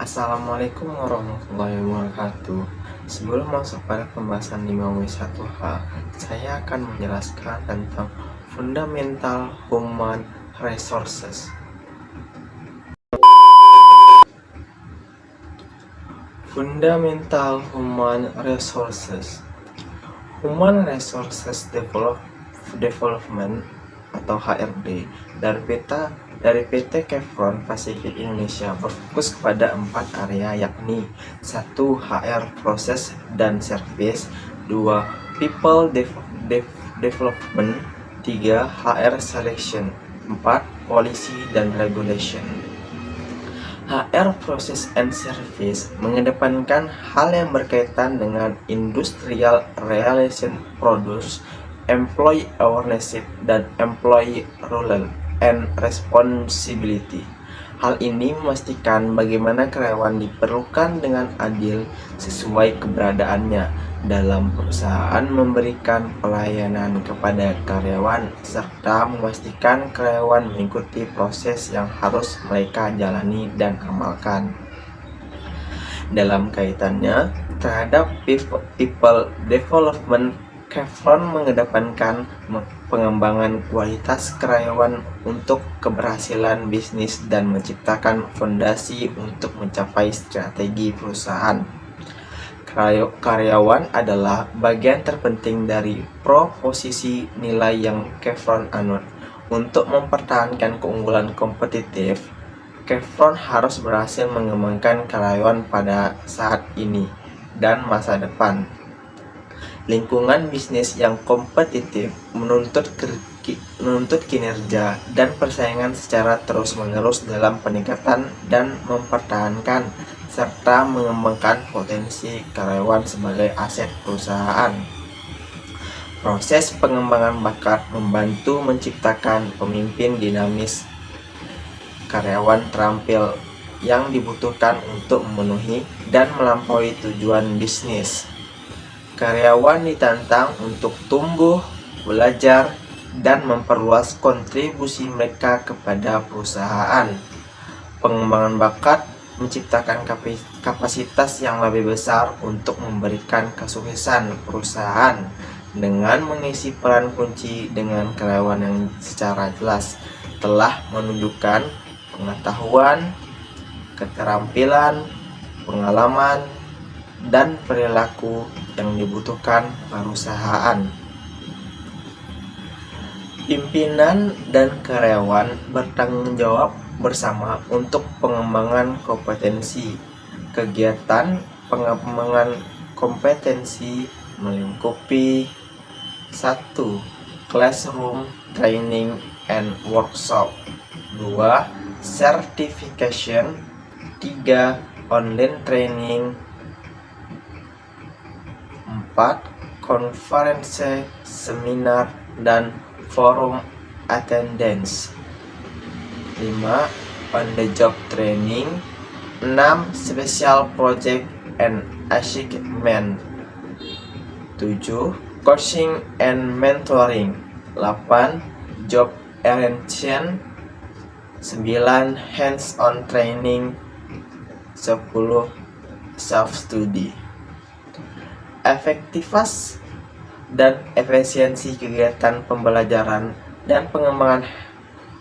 Assalamualaikum warahmatullahi wabarakatuh. Sebelum masuk pada pembahasan 5W1H, saya akan menjelaskan tentang fundamental human resources. Fundamental human resources. Human resources development atau HRD dari PT Chevron Pacific Indonesia berfokus kepada 4 area, yakni 1. HR Process dan Service, 2. People Development, 3. HR Selection, 4. Policy dan Regulation. HR Process and Service mengedepankan hal yang berkaitan dengan industrial relation, produce, employee awareness, dan employee role and responsibility. Hal ini memastikan bagaimana karyawan diperlukan dengan adil sesuai keberadaannya dalam perusahaan, memberikan pelayanan kepada karyawan, serta memastikan karyawan mengikuti proses yang harus mereka jalani dan amalkan. Dalam kaitannya terhadap people development, Chevron mengedepankan pengembangan kualitas karyawan untuk keberhasilan bisnis dan menciptakan fondasi untuk mencapai strategi perusahaan. Karyawan adalah bagian terpenting dari proposisi nilai yang Chevron anut. Untuk mempertahankan keunggulan kompetitif, Chevron harus berhasil mengembangkan karyawan pada saat ini dan masa depan. Lingkungan bisnis yang kompetitif menuntut kinerja dan persaingan secara terus-menerus dalam peningkatan dan mempertahankan serta mengembangkan potensi karyawan sebagai aset perusahaan. Proses pengembangan bakat membantu menciptakan pemimpin dinamis. Karyawan terampil yang dibutuhkan untuk memenuhi dan melampaui tujuan bisnis. Karyawan ditantang untuk tumbuh, belajar, dan memperluas kontribusi mereka kepada perusahaan. Pengembangan bakat menciptakan kapasitas yang lebih besar untuk memberikan kesuksesan perusahaan dengan mengisi peran kunci dengan karyawan yang secara jelas telah menunjukkan pengetahuan, keterampilan, pengalaman, dan perilaku yang dibutuhkan perusahaan. Pimpinan dan karyawan bertanggung jawab bersama untuk pengembangan kompetensi. Kegiatan pengembangan kompetensi melingkupi 1. Classroom training and workshop, 2. Certification, 3. Online training, 4. Konferensi, seminar, dan forum attendance, 5. On the job training, 6. Special project and achievement, 7. Coaching and mentoring, 8. Job orientation, 9. Hands-on training, 10. Self-study. Efektivitas dan efisiensi kegiatan pembelajaran dan pengembangan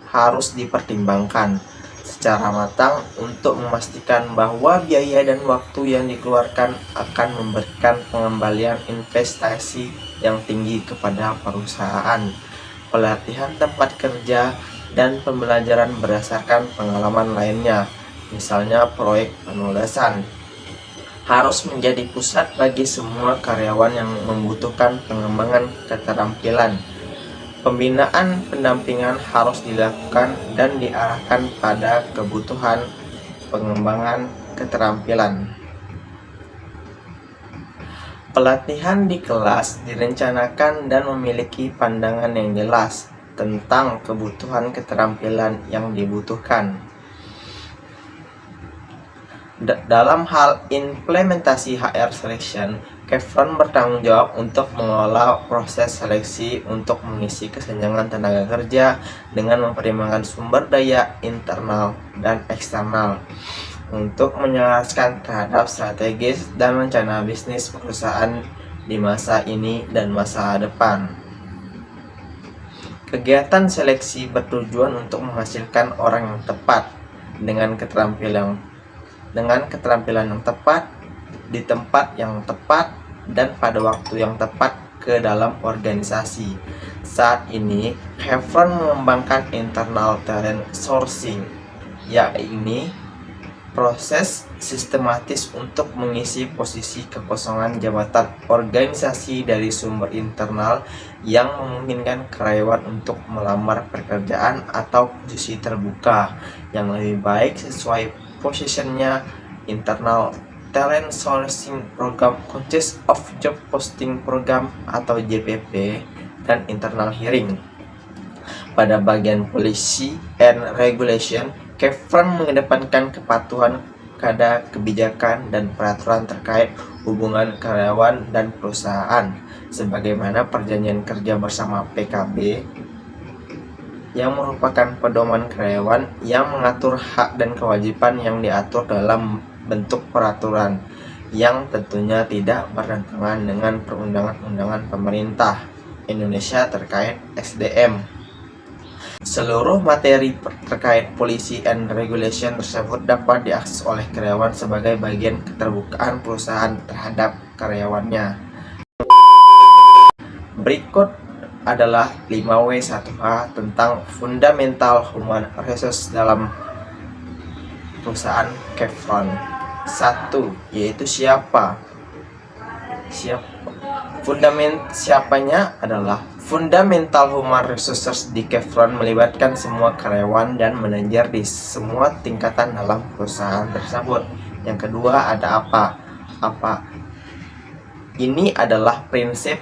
harus dipertimbangkan secara matang untuk memastikan bahwa biaya dan waktu yang dikeluarkan akan memberikan pengembalian investasi yang tinggi kepada perusahaan. Pelatihan tempat kerja dan pembelajaran berdasarkan pengalaman lainnya, misalnya proyek penulisan, harus menjadi pusat bagi semua karyawan yang membutuhkan pengembangan keterampilan. Pembinaan pendampingan harus dilakukan dan diarahkan pada kebutuhan pengembangan keterampilan. Pelatihan di kelas direncanakan dan memiliki pandangan yang jelas tentang kebutuhan keterampilan yang dibutuhkan. Dalam hal implementasi HR selection, Chevron bertanggung jawab untuk mengelola proses seleksi untuk mengisi kesenjangan tenaga kerja dengan mempertimbangkan sumber daya internal dan eksternal. untuk menyelaraskan terhadap strategis dan rencana bisnis perusahaan di masa ini dan masa depan. Kegiatan seleksi bertujuan untuk menghasilkan orang yang tepat dengan keterampilan yang tepat di tempat yang tepat dan pada waktu yang tepat ke dalam organisasi. Saat ini, Chevron mengembangkan internal talent sourcing, yakni proses sistematis untuk mengisi posisi kekosongan jabatan organisasi dari sumber internal yang memungkinkan karyawan untuk melamar pekerjaan atau posisi terbuka yang lebih baik sesuai posisinya. Internal Talent Sourcing Program consists of Job Posting Program atau JPP dan Internal Hiring. Pada bagian Policy and Regulation, Chevron mengedepankan kepatuhan pada kebijakan dan peraturan terkait hubungan karyawan dan perusahaan, sebagaimana Perjanjian Kerja Bersama PKB yang merupakan pedoman karyawan yang mengatur hak dan kewajiban yang diatur dalam bentuk peraturan yang tentunya tidak bertentangan dengan perundang-undangan pemerintah Indonesia terkait SDM. Seluruh materi terkait policy and regulation tersebut dapat diakses oleh karyawan sebagai bagian keterbukaan perusahaan terhadap karyawannya. Berikut adalah 5W1H tentang fundamental human resource dalam perusahaan Chevron. 1. Yaitu siapa? Siapanya adalah fundamental human resources di Chevron melibatkan semua karyawan dan manajer di semua tingkatan dalam perusahaan tersebut. Yang kedua ada apa? Ini adalah prinsip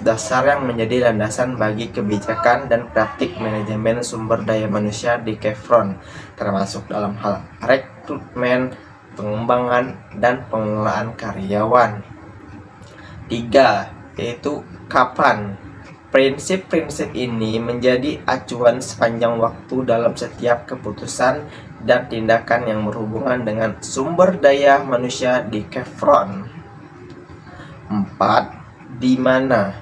dasar yang menjadi landasan bagi kebijakan dan praktik manajemen sumber daya manusia di Chevron, termasuk dalam hal rekrutmen, pengembangan, dan pengelolaan karyawan. 3. Yaitu kapan. Prinsip-prinsip ini menjadi acuan sepanjang waktu dalam setiap keputusan dan tindakan yang berhubungan dengan sumber daya manusia di Chevron. 4. Di mana.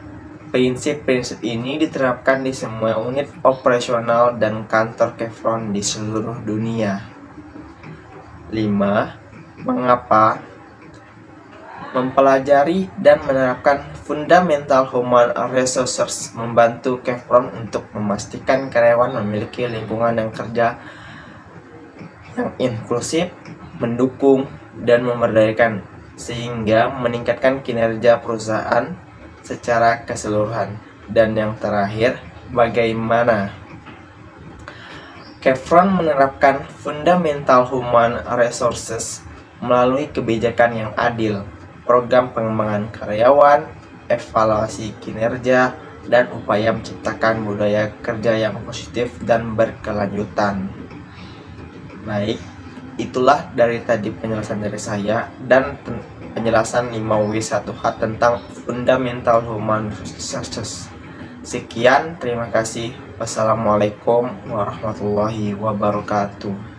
Prinsip-prinsip ini diterapkan di semua unit operasional dan kantor Chevron di seluruh dunia. 5. Mengapa. Mempelajari dan menerapkan fundamental human resources membantu Chevron untuk memastikan karyawan memiliki lingkungan yang kerja yang inklusif, mendukung, dan memberdayakan, sehingga meningkatkan kinerja perusahaan secara keseluruhan. Dan yang terakhir, bagaimana Chevron menerapkan fundamental human resources melalui kebijakan yang adil, program pengembangan karyawan, evaluasi kinerja, dan upaya menciptakan budaya kerja yang positif dan berkelanjutan. Baik, itulah dari tadi penjelasan dari saya dan penjelasan 5W1H tentang fundamental human resources. Sekian, terima kasih. Wassalamualaikum warahmatullahi wabarakatuh.